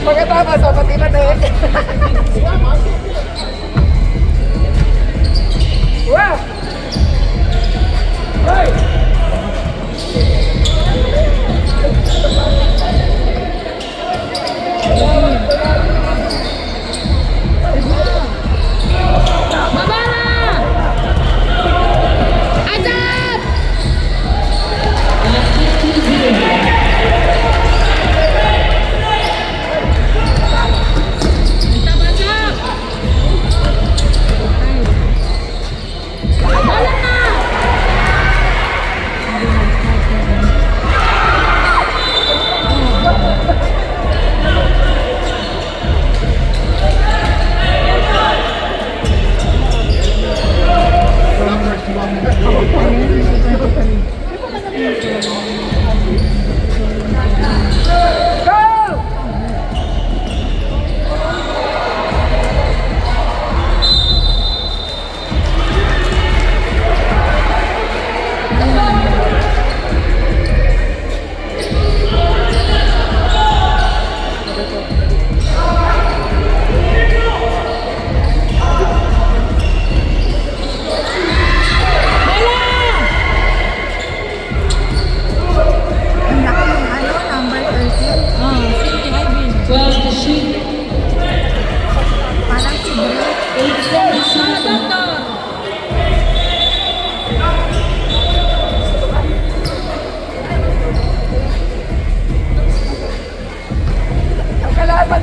Pagkatapos, pati na din. Wow! Hey!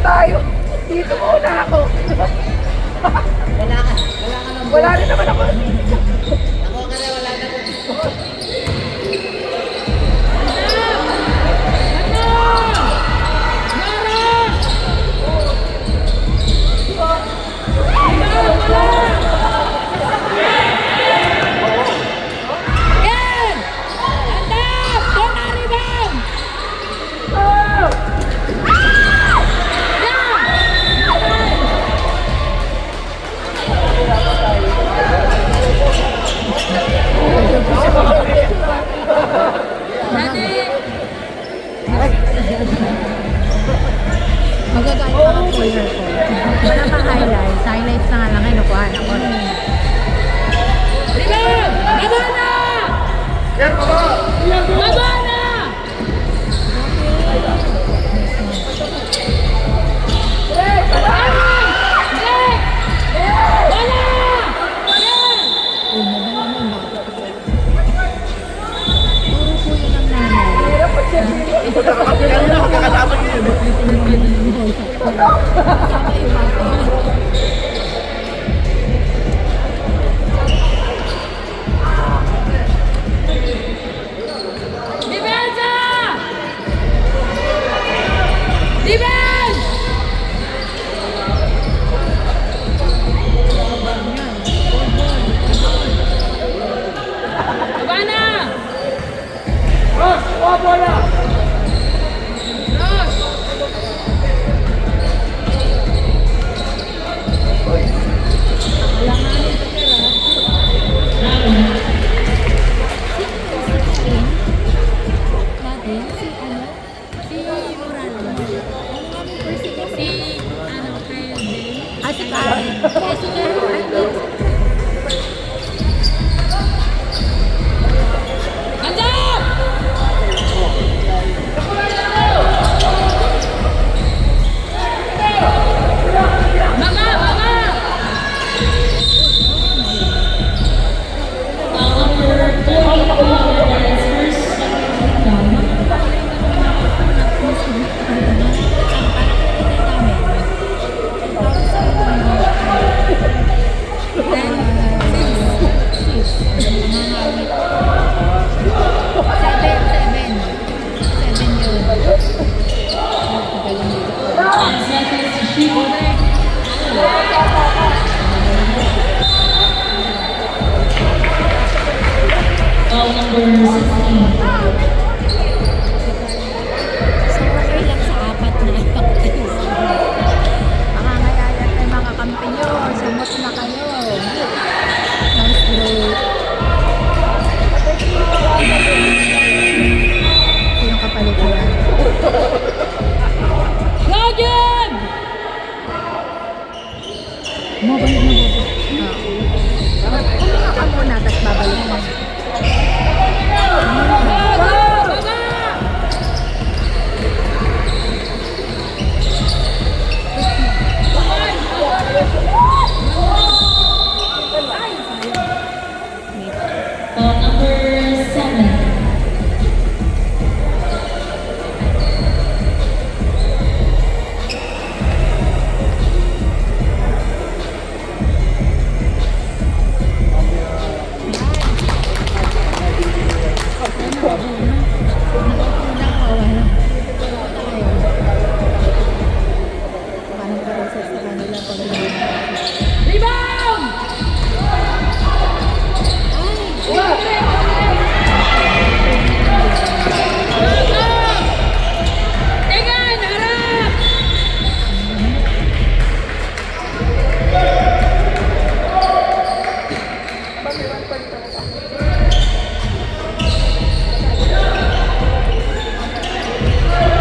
Tayo. Dito muna ako. Wala rin naman ako. Ako ka na, wala na. Magagaya pa ang player ko. Wala pang highlights. Highlights na nga lang ay nakuha na ko. Liban! Labana! Labana! Bumabalik na bubuk. Huminga ka muna, tapos babalik mo. Number 7. Rebound! Tegan, harap!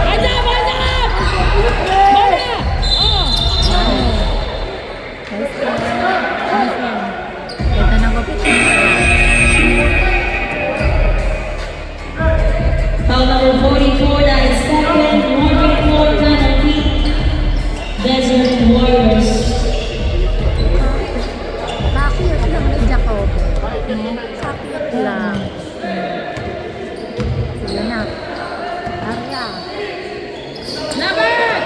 Hadap! Hadap! Bola! Oh! Kita na ko pito. Foul number 44, that is second, Northern Floor penalty. Desert Warriors. Kakiyot lang ni Jacob. Kakiyot lang. Sige na. Arya. Laban!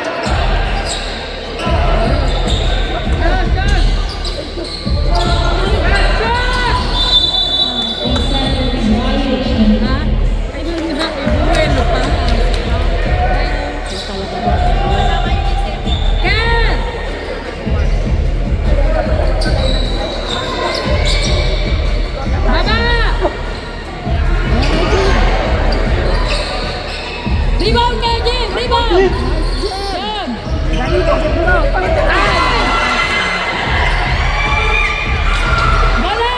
Ha? Ay, buwelo pa. Ay, talaga ba? Ken! Baba! Rebound, Kevin! Rebound! Yan! Dali ka, bro. Bola!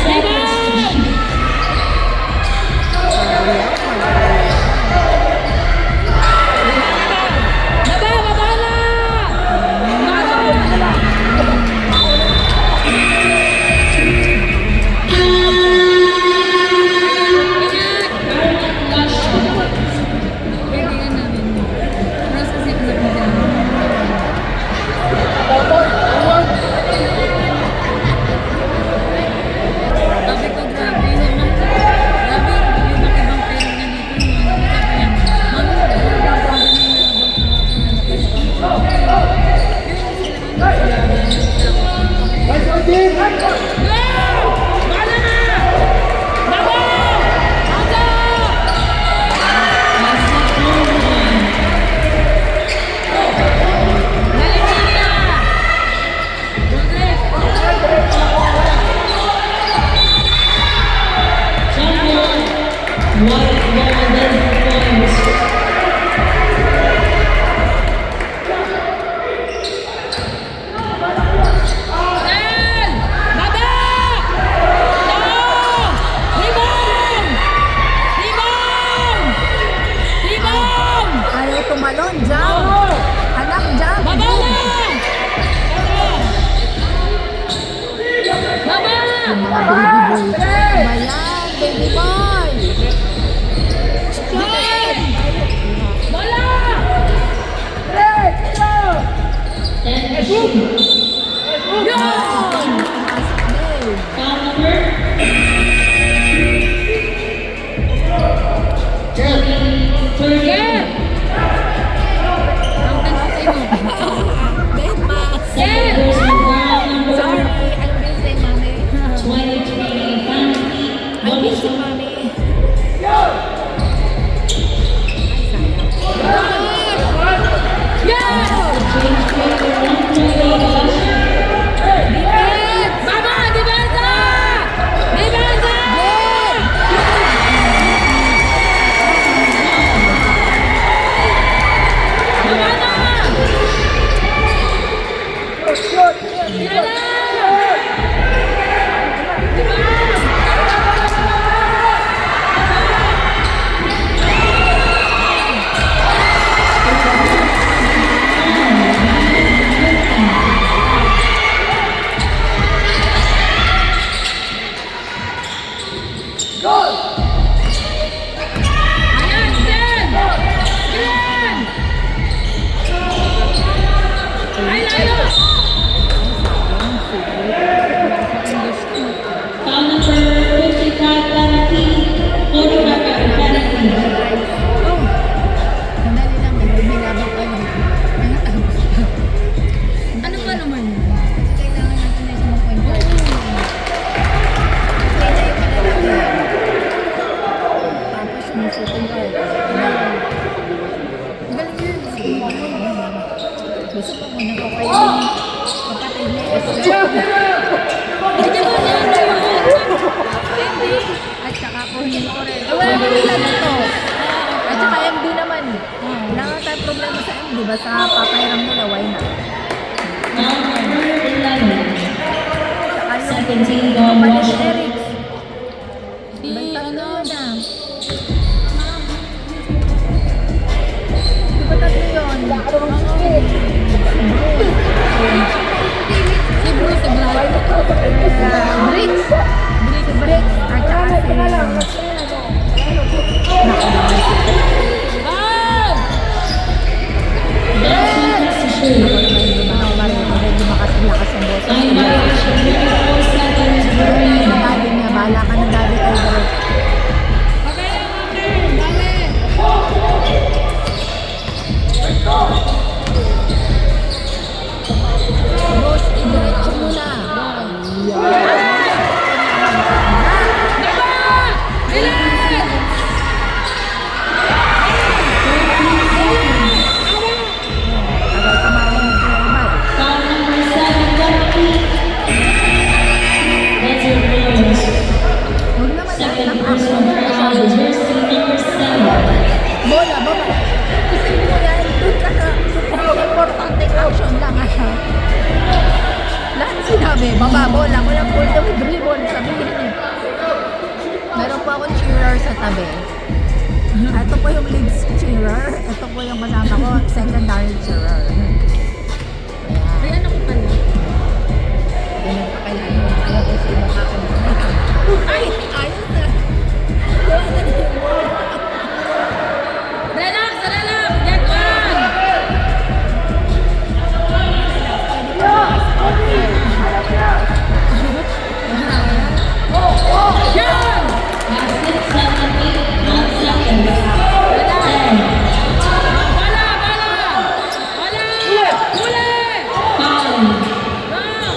Rebound! Baba! Baba na! Kaibigan namin. Mas kasi anak mo dyan. Sabi ko, grabe yung mga grabe yung makibang pera niya dito. Yung mga nakita ko yan. Mami, grabe ang grabe ng nabang Bala na! Baba! Aga! Naliniya! Joseph! Ten! Baba! Down! Rebound! Rebound! Rebound! Ayaw tumalon, jump. Anak, jump. Baba na! Baba! Mga baby boy. Ba yan, baby boy? Ten! Bola! Yun! Foul number 30. Ken! Ang tanong sa'yo. Babe, ma. Ken! Sorry, I'm busy, mami. 23 penalty. I'm busy, mami. Yes! Baba! Depensa! Depensa! Baba na! Ayan, Jen! Jen! Ay, layo! Foul number 55 penalty, photographer penalty. Oh, sandali lang, may bumilabang pa yun. Ano ba naman yun? Kasi kailangan natin na isang point guard. Kaya yung malalaki. Tapos yung shooting guard. Galing yun. Gusto pa muna ko kayo yung kapatid ni Esther. Hindi ba yan? At saka kunin ko rin. Wala ko rin lang ito. At saka MD naman. Wala nga tayong problema sa MD. Basta papairam nila, why not? Foul number 11, Saka second team yung Don kapatid ni Washington. Eric. Si Basta ano? na. Di ba tatlo yun? Si Bruce, si Brian. Bricks. Si Bricks. At saka si... Ah! Benson has to shoot. Medyo makasilakas ang boss. Time violation, 54 seconds remaining. Sa daddy niya, bahala ka na daddy kay Bricks. Okay, okay. Dali. Boss, idiretso mo na. Bilis! Agad kumain ng thermal. Foul number 7 penalty. That's your players. Huwag naman dahil Second ng personal foul, jersey number 7. Bola, baba. Kasi mo yan, doon ka na. Importante action lang. Lahat sinabi, baba, bola. Walang pull the dribble. Sabihin eh. Meron po akong cheerer sa tabi. Ito po yung lead cheerer. Ito po yung kasama ko, secondary cheerer. Ayan. Ay, ano ko pala? Pinagpakailan mo. Alam ko si baka ka na. Ay! Ayos na! Relax, relax. Get one. Yan! Basket 7, 8, 1 second. 10. Bala, bala. Bala. Huli. Foul. Go.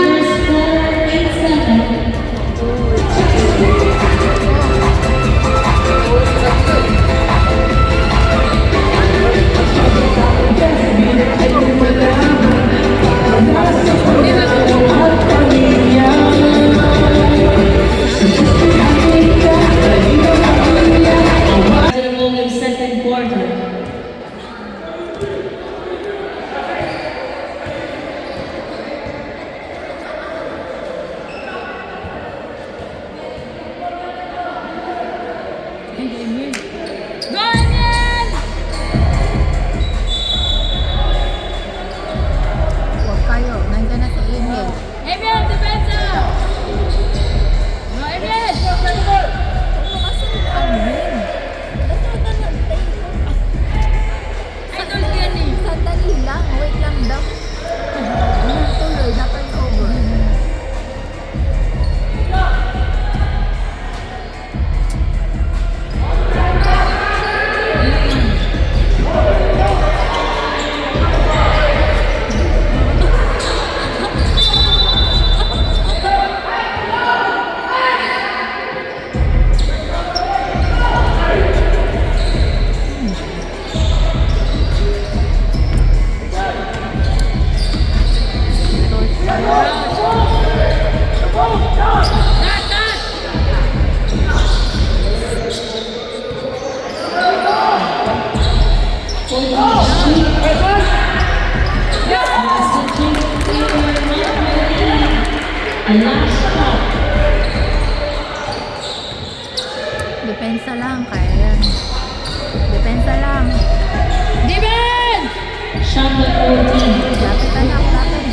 First quarter, 8 seconds. Positive in second quarter. Go, Emil. Huwag kayo. Nandiyan na si Emil. Emil, depensa. Go, Emil. Ano kasi ano yun? Natatanantay ko. Idol ko yan eh. Sandali lang. Wait lang daw. Tuloy. Dapat over. Cut, cut. A last shot. Depensa lang. Kaya yan. Depensa lang. Defense. Shot at 14. Lapit anak. Lapit.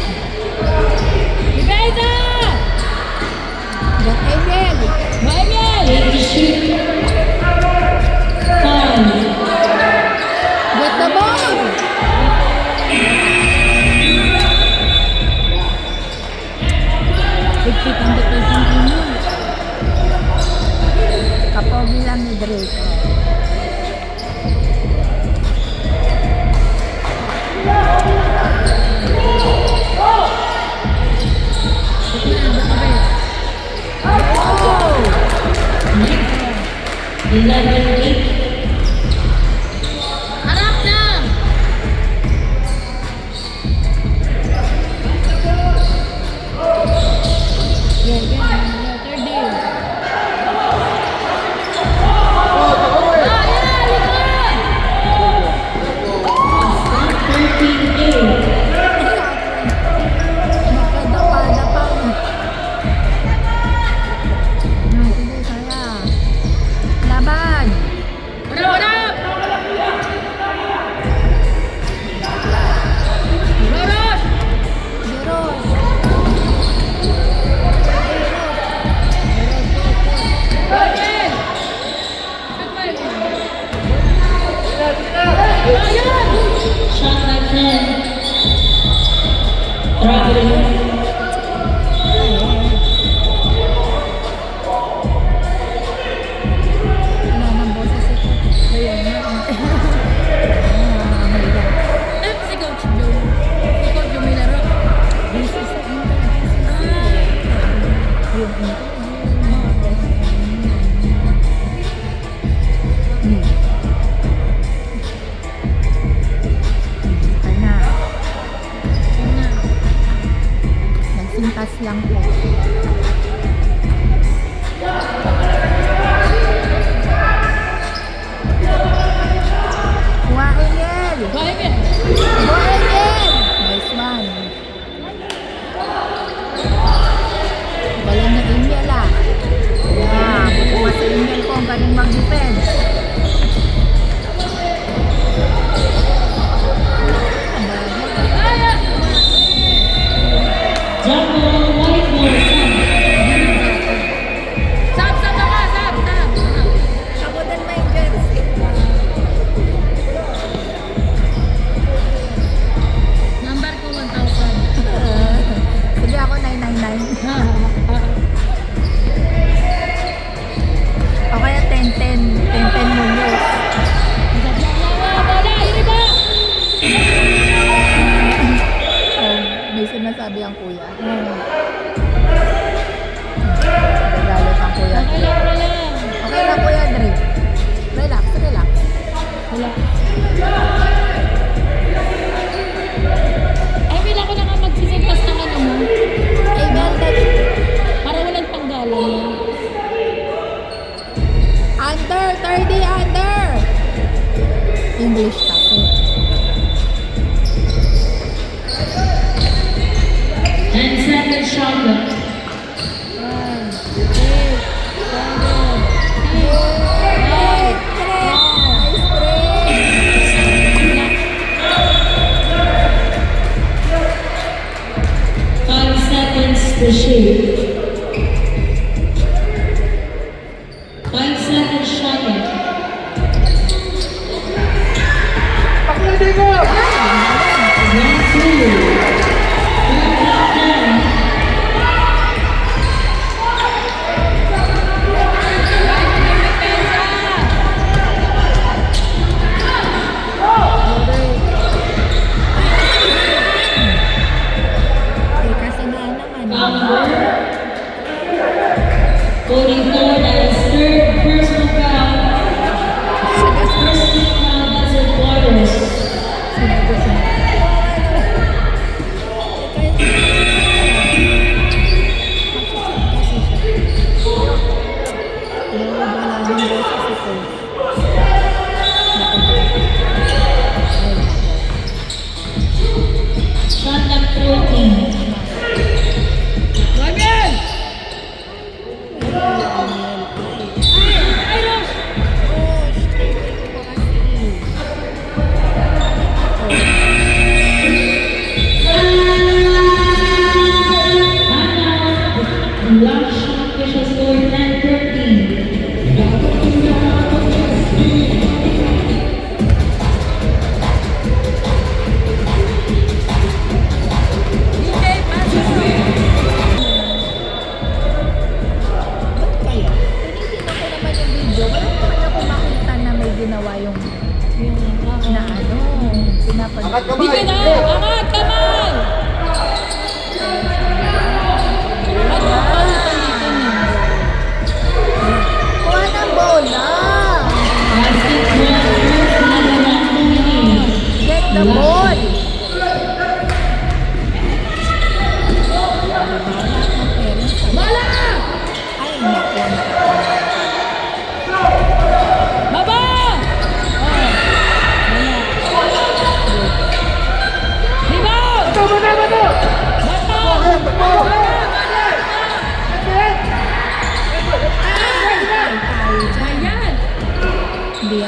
11-8. Harap na! Yeah, third day. Magkadapa-dapa na. Sige, saya. Laban! Harap! Roros! Jeros! Roger! Ayan! Shot by 10. Dragon. Wala nang boses ito. Ayun na. Mahirap. Ano si Coach Joe? Si Coach Joe may laro. This is the interview. Yung interview. Ay na. Nagsintas lang po. Kuha Engel! Balik eh! Kuha Engel! Nice one. Galing na Engel ah. Yeah, kukuha sa Engel ko. Ang galing mag-defense. Double white ball set. Sab ka! Sab! Ako din may jersey. Number ko 1,000. Sige ako 999. O kaya 1010. 1010 Munoz. Bola! Iriba! May sinasabi ang kuya. Nagalit ang kuya. Okay lang. Okay lang kuya Dre. Relax, relax. Wala. Ay, wala ko na nga magsisimpas ng ano mo. Amen. Para walang panggalan yan. Under, 30 under. English kasi. 10 seconds shot clock. 1, 8, 5 seconds to shoot. 5 seconds shot clock. Paklindi mo! 1-2. Eh, kasi nga naman. Number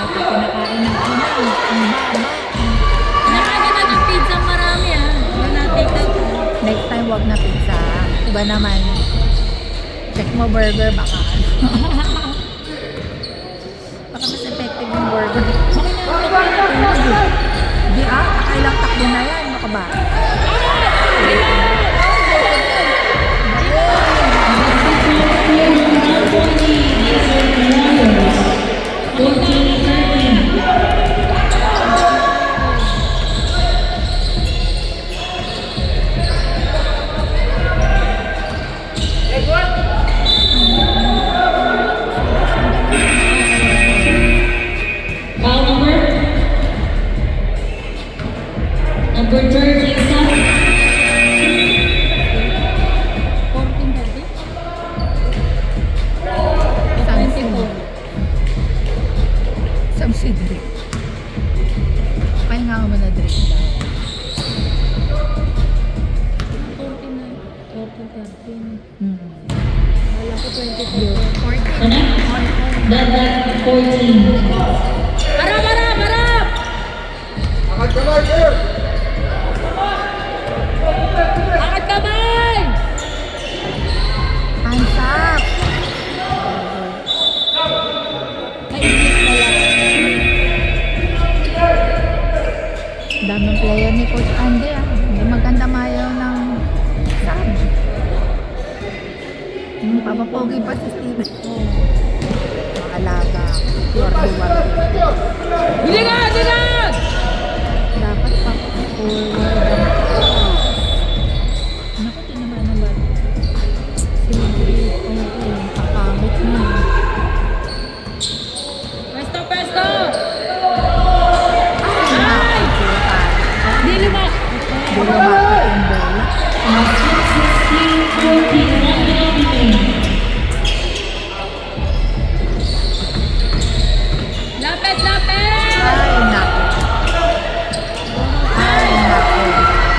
Ito, pinakain ng ina. Ang baba. Nakain na ng pizza marami Wala take out Next time, wag na pizza. Iba naman. Check mo burger, baka ano. Baka mas effective yung burger. Di kakailang takbo na yan. Baka ba? Foul number 13, stop. 14 dati. Subsidiary. Kaya nga ako na drink daw. 14 na. 14, 13. Hmm. Wala ko 24. 14. Connect. That 14. Harap, harap, harap! Akad kamay, sir! Angkat kamay! Hands up! Nainis na lang. Daming player ni Coach Andy Hindi maganda mayaw ng saan. Papapogi pa si Steven. Makalaga. Pure duwag. Hilingan! Hilingan! Dapat pa-forward ang cross. Naku, tinamaan na ba? Sige, oo, kakamit na. Pesto, pesto! Ay! Nakukuha. Di lumak! Di lumakot yung bola. 16-14, Lapit, lapit! Ay, naku. Ay, naku.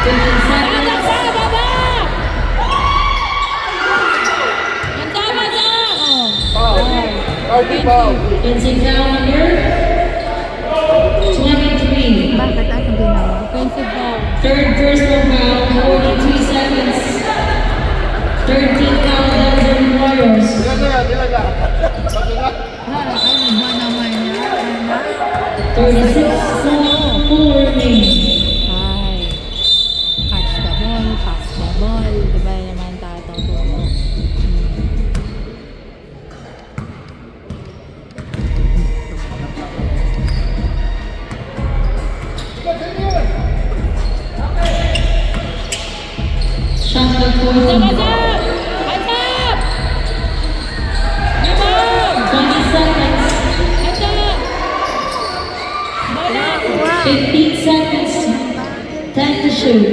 15 seconds. Baba, baba! Banda, banda! Oh. Foul. Party foul. Fencing foul number 23. Bakit ano ginawa? Offensive foul. Third personal foul, 42 seconds. 13 foul Belgium Warriors. Dilaga. Ano ba naman yan? 36.4 remaining. Ay, catch the ball, pass the ball, di ba naman tatuturo? Shot clock Banda, 14. banda! Hands up! Rebound! 20 seconds. Hands up! Bola! 15 seconds. Time to shoot.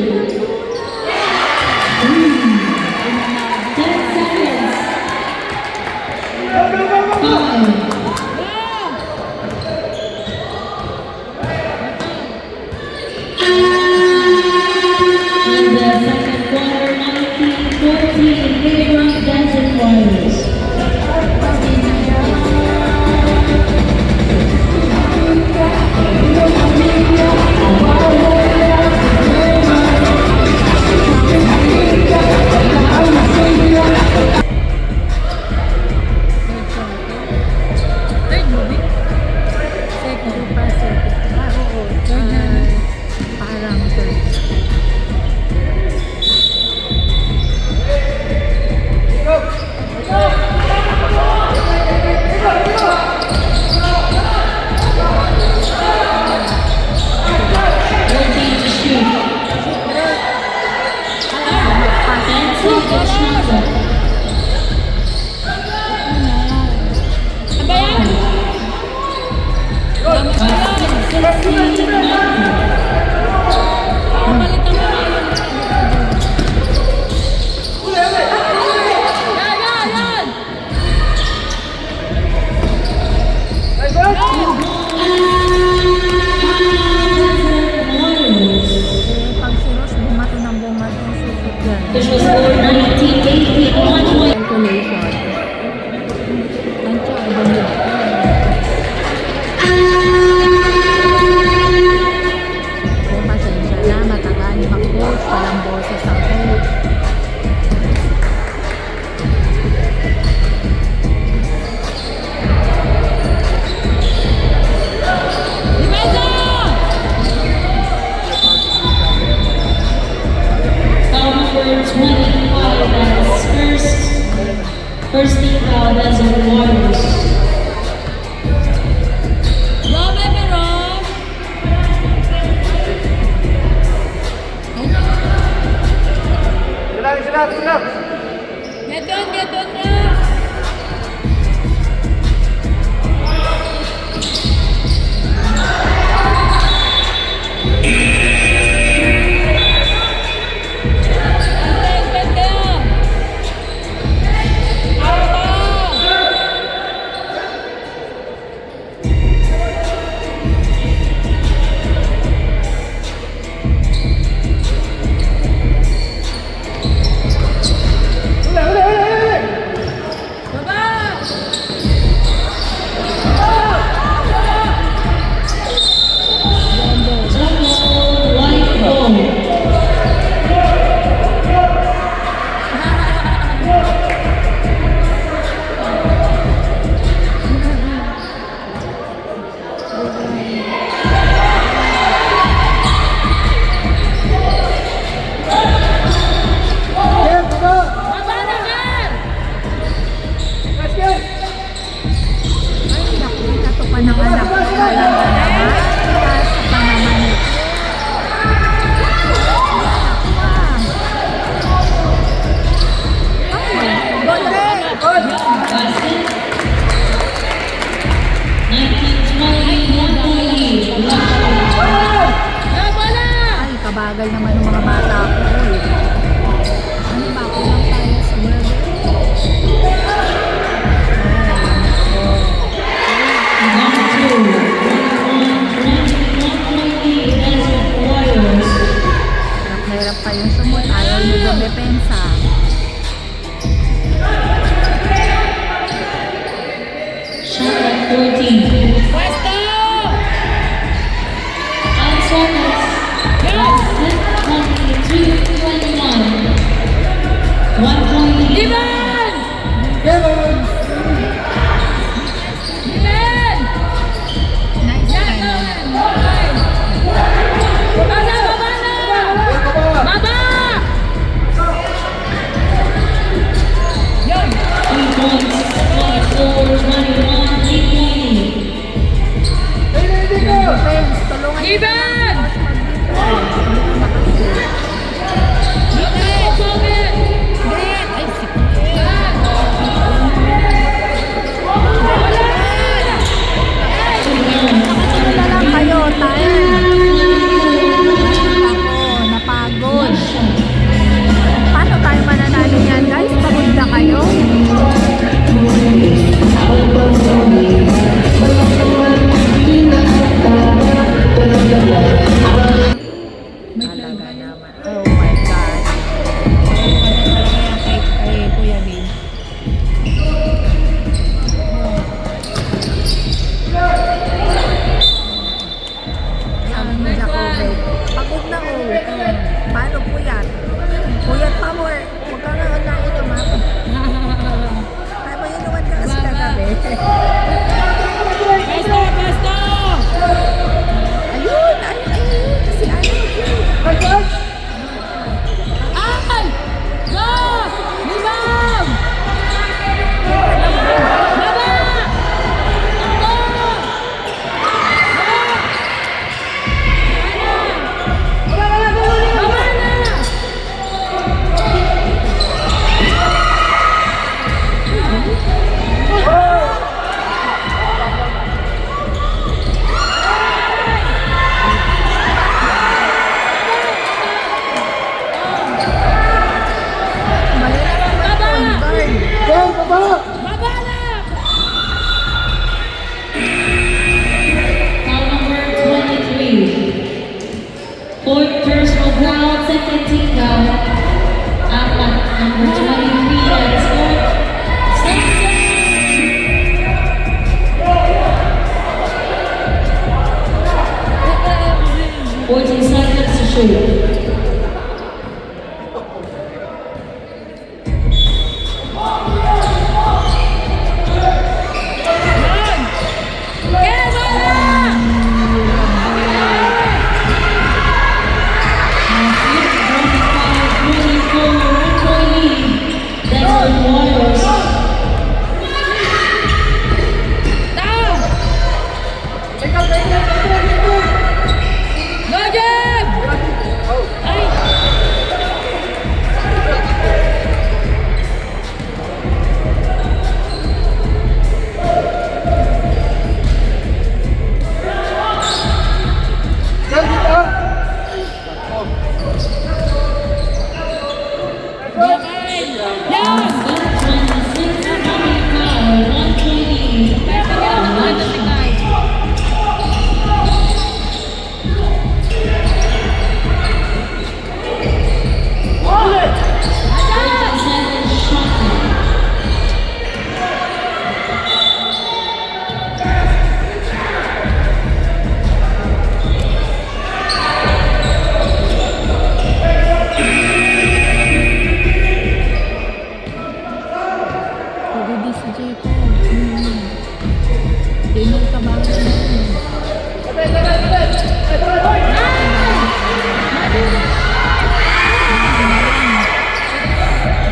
10 seconds. 5, Wow! and the second quarter, 19-14, favor of Desert Warriors. Third movie? Second. Pa, second. Oo. Third na, no? Parang third. Ano ba yan? Damas ba yan? Papalitan mo nga yun. Yan, yan, yan! Pag si Ross bumato ng bumato, susot yan. Official score 19-18, 1 point. Calculation. Nandiyan, iba nila. First team foul, Desert Warriors. Go, baby, Rob! Sila. Get on na! Jumbo, white ball. Baba na, Gar! Ay, naku, ito pa ng anak ko. Talaga naman. Asa pa naman ito. Ay, Gondre! Basket. 19-20, 1-point lead. Baba na! Ay, kabagal naman ng mga bata ko. Ano ba? Kulang tayo sa burger. Number 2, 1-point lead, Desert Warriors. Hirap pa yung sumot. Ayaw nyo dumepensa. Shot at 14. Pwesto! 5 seconds. Basket, 22-21. 1-point lead. Ivan! Ivan! Nice Yan, time. Ivan! Baba na! Baba! Yun! 3 points, 24-21, 3-point lead. Defense, tulungan nyo Ivan! mag-defense. Gret! Gret! Gret! Ay, si Gret! Ano na lang kayo, tayo. Ako, napagod. Paano tayo mananalo yan, guys? Pagod na kayo? Talaga naman. Oh my God. Ano talaga yan kay Kuya Bing? Sabi ni Jacobe, pagod na oh. Paano puyat? Puyat pa mo eh. Huwag ka nga na inuman. Ay mo inuman ka kasi kagabi. Pwesto! Pwesto! Ayun! Ayun! Kasi ano yun? Ay! Go! Limam! Baba! Go! Baba na! Mahirap naman point guard. Baba na! Foul number 23. Fourth personal foul, second team foul. Apat, number 23, that is fourth. 14 seconds to shoot. Yan! 26, Mami Pao, 120. Kaya kailangan maganda si Kai. Seven shot. Pagod si Jacob. Dinol ka ba?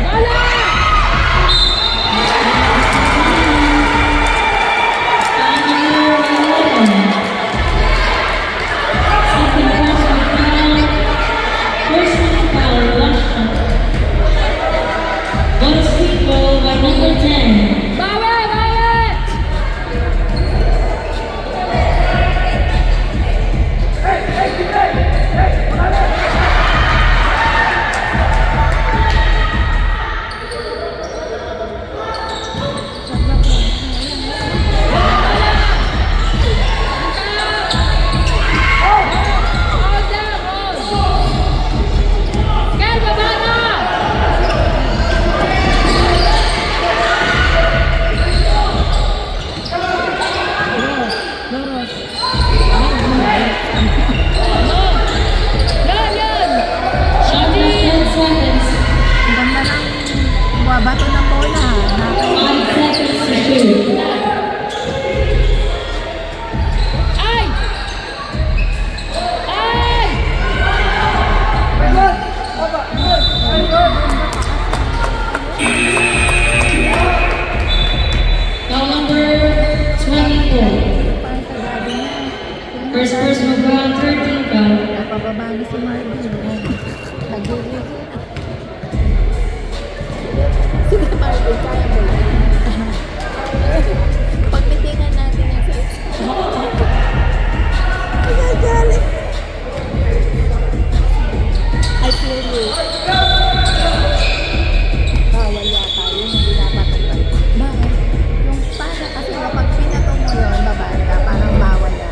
Bawi! Bawi! Hold down, hold! Kel, baba na! Loros. Yan, yan! Shadi! Ang ganda ng babato ng bola. Ay! Ay! Foul number 24. Parang sa gabi niya. First personal foul, 13 foul. Napababa na si Marvin. Nag-review. Sige Marvin, kaya mo yan. Pagmitingan natin yan sa Nagagalit. I feel you. Bawal yata yun, hindi dapat ang bakit? Yung para kasi kapag pinato mo yun, babanda, parang bawal na.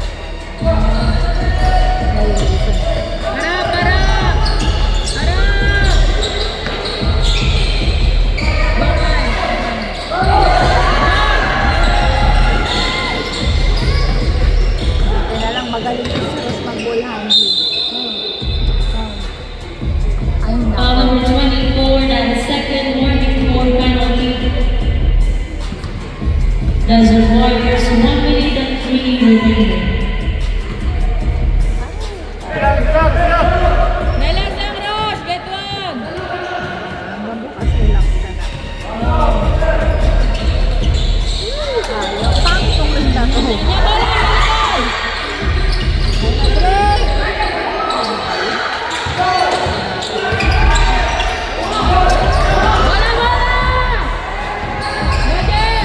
Violation. Harap, harap! Harap! Buti na lang magaling si Rose mag-ball handling. Ayun na. Foul number 24, that is second warning for penalty. Desert Warriors, 1 minute and 3 remaining. Nilang lang, Ross! Get one! Hanggang bukas nilang talaga. Ayaw. Pangitong rinda to. Yan ba lang, Nicole? Break! Wala, wala! Ready!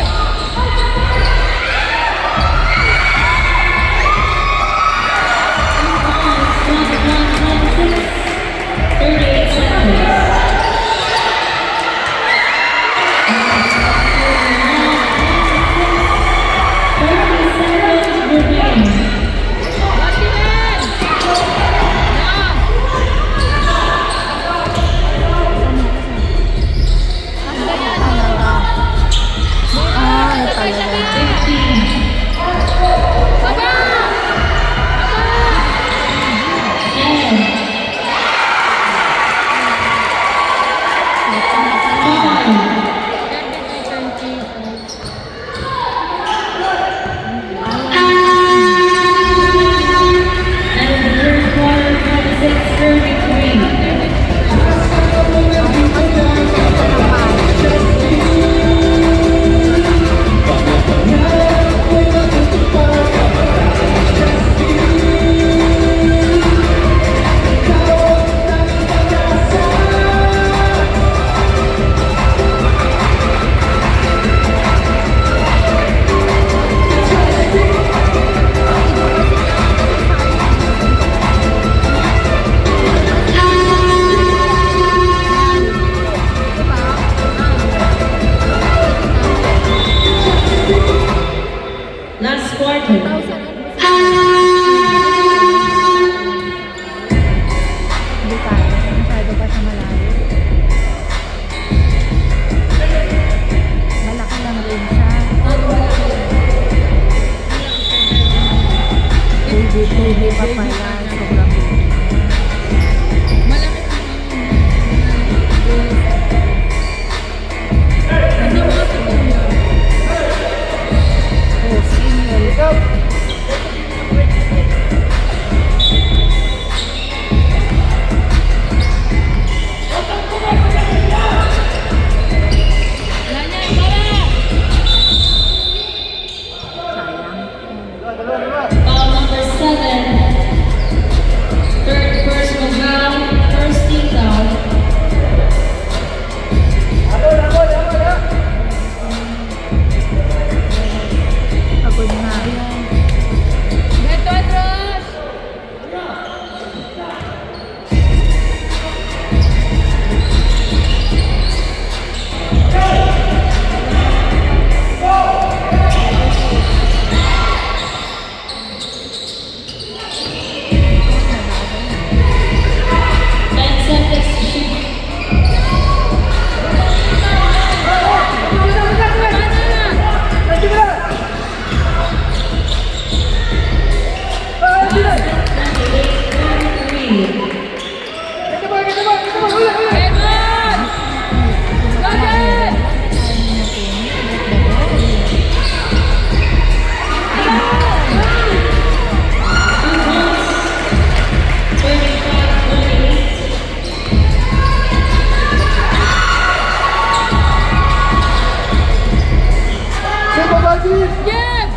Jeb!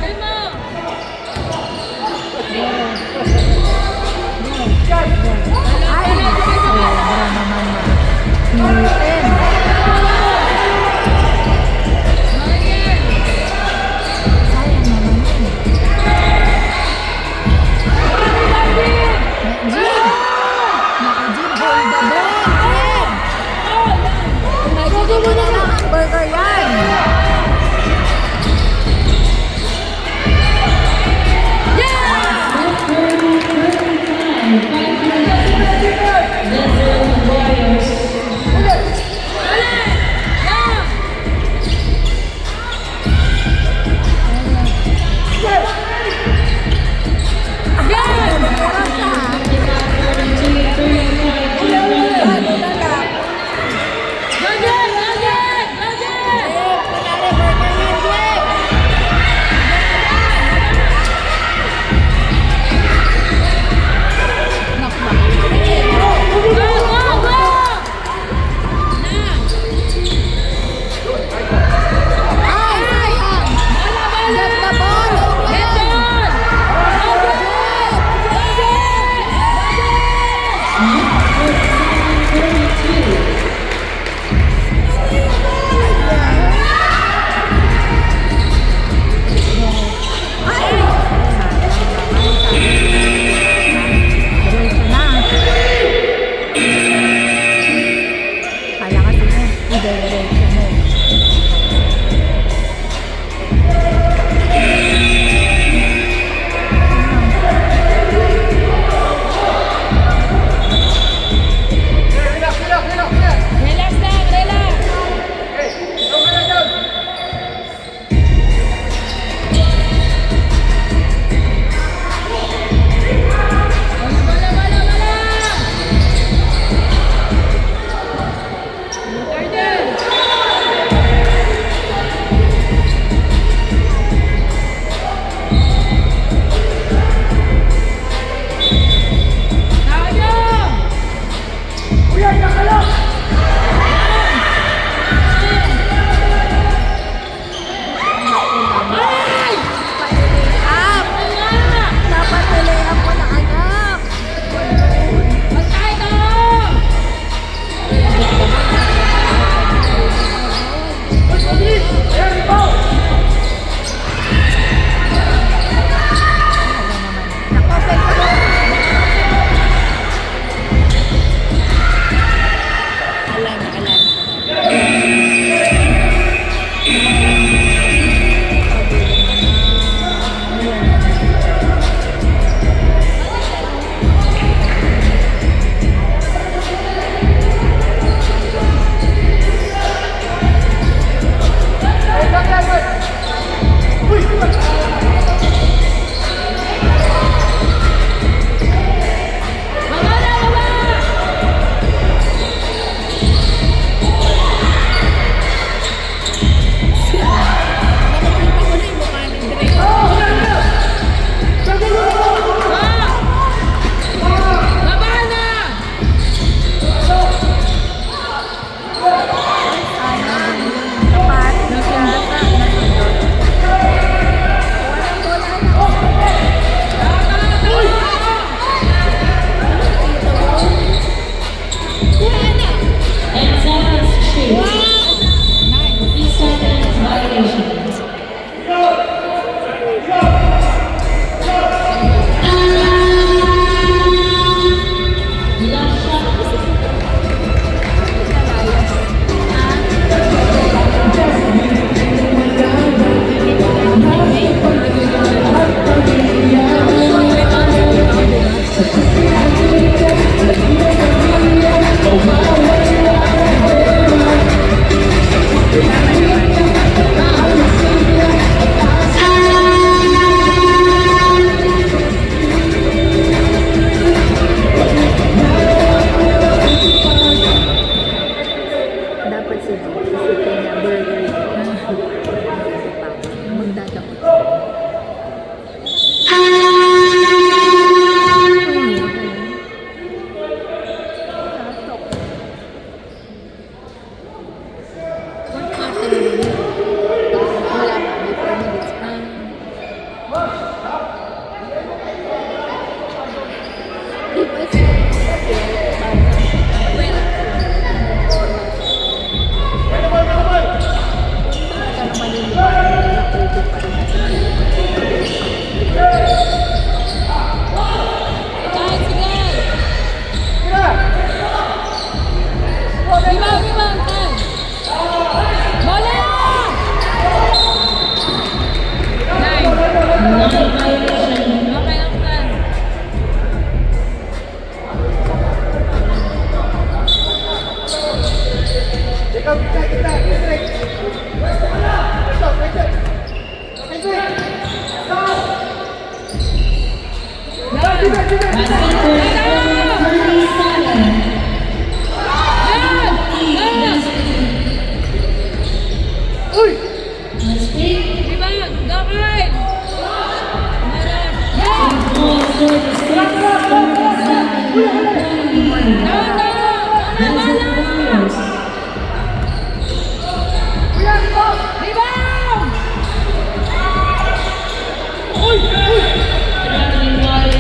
Kalma! Ay, sobra naman na. Newton. Mariel! Sayang naman yun. Jim! Naku, Jim, hold the ball, Jim! Imagine mo na lang ang burger yan. Meron siya. Ano na lang. Lagyan! Lagyan! Lagyan! Jim, kunyari burger yan, Jim. Naku, Go! Go! Go! ay, sayang. Get the ball. Get down! Diretso na. Kala kasi mo, i-diretso mo. Relax, relax, relax, relax. Relax lang, relax! Hey, ikaw ka na dyan. Wala, wala, wala! Garden! Tayo! Ay! Pa-lay-up! Wala! Dapat nilay-up mo na, anak. Magkaya ka! Naku, pwede mo. Alam. Baba na, baba! Nakikita ko na yung mukha ni Dre. Baba na! Sayang. Tapat. Nasundot na. Nasundot. Walang bola na. Wala na. And seventh street. Nice. Seventh violation. Last shot. Dapat si Jim, isipin niya burger yun. Magdadakot. Wala ba? May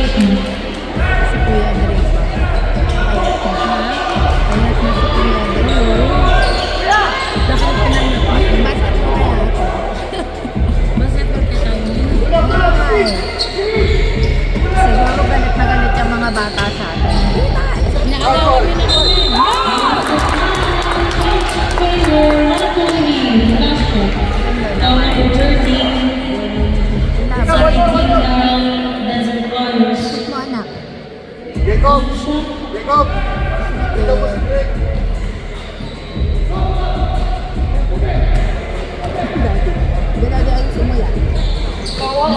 Si Kuya Dre. Ayat na si Kuya Dre. Bakit pinanap mo? Basket ko kaya ako. Basketball ka tayo yun. Ay. Siguro galit na galit yung mga bata sa atin. Hindi na. Naalala kami na kami. Now number 13, 17 down, Desert Warriors. Mo anak. Jacob! Jacob! Ito mo si Greg. Ginagawa yung simula.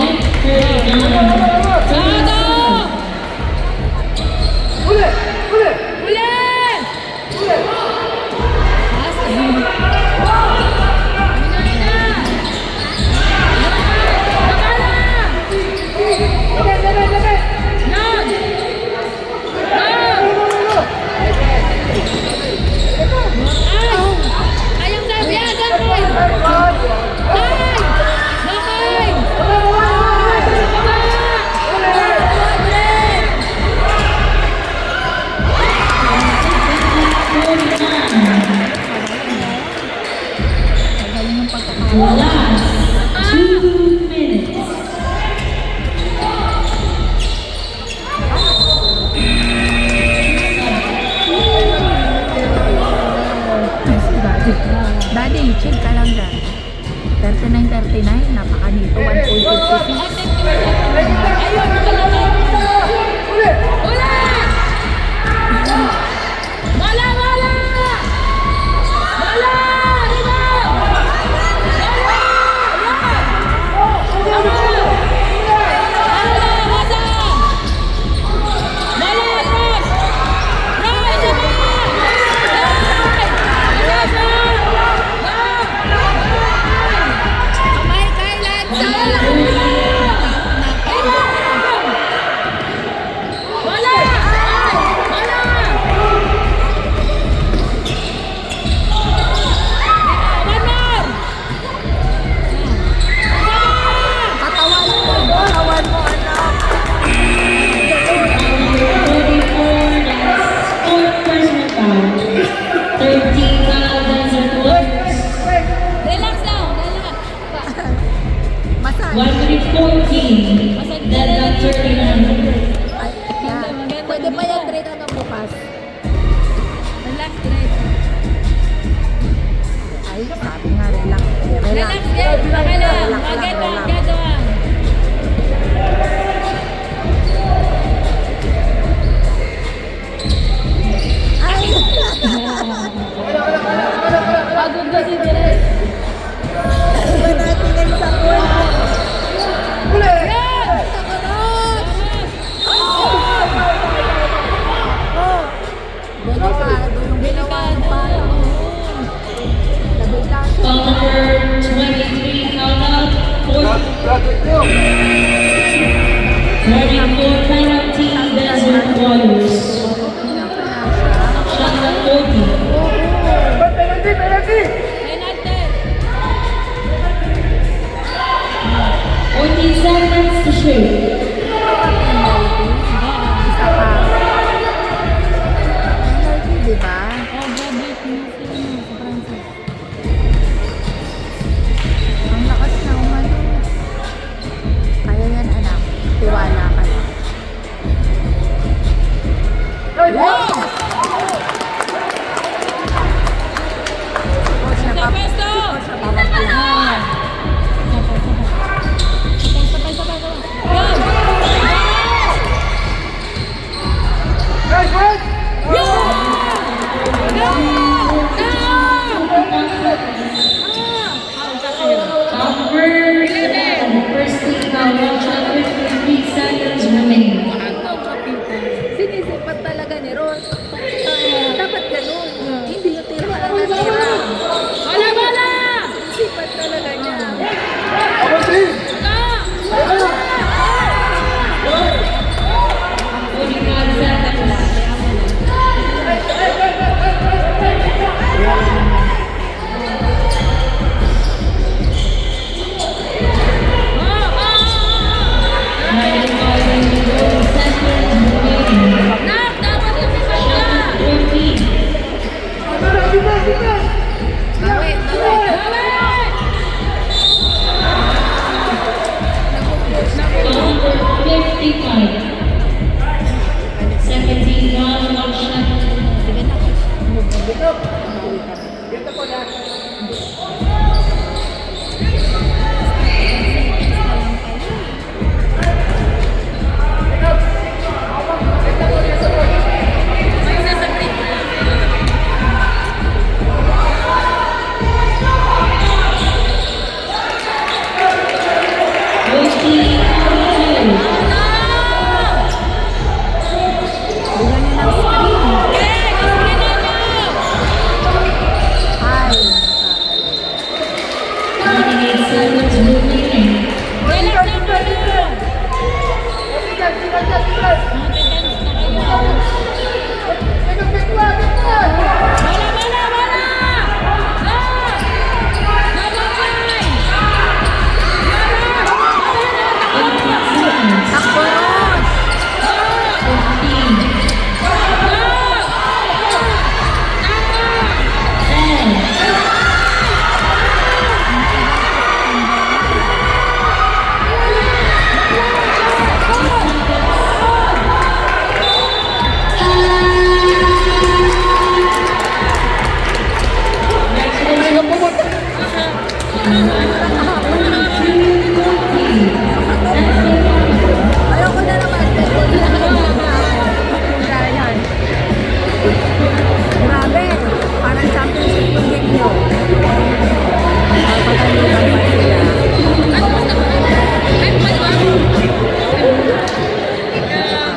Next 39, Uli! Uli! Ulit! Uli! Ayang sabi agad mo! Ay! Bakay! Magaling yung pagkakala. last 2 minutes. Daddy, chill ka lang dyan. 39-39, napakanito, 1.56. Ayun! Uli! Ulit! Wala! Wala! Wala! Rebound! Kamay kailan sa katawan mo, katawan mo, anak. 34, that's 4 personal foul. 13 foul, Desert Warriors. Relax daw, relax. Masal. 1 minute 14, then at 39. Ay, yan. Pwede pa yan, Dre, na bukas. Relax, relax. Ay, sabi nga, relax. Relax, guys. Okay lang. Relax lang, Agad relax. agad lang. Ay! Pagod na si Direk. Iba natin ang sakon. Uli! Yan! Oh, delikado yung ginawa ng bata mo. Nabigla siya. Foul number 23, foul out. 44 penalty, Desert Warriors. Shot clock 40. Penalty! Penalty! Penalty. 14 seconds to shoot. Isa pa. Penalty, di ba? Oh, grabe. Pinasino sa Francis. Ang lakas na umano. Kaya yan, anak. Tiwala ka lang. Yes! O, siya Sa pa. pesto! O, siya pa ba pala? Sabay, sabay, sabay. Yan! Guys, wait! Yan! Yan! Yan! Japan.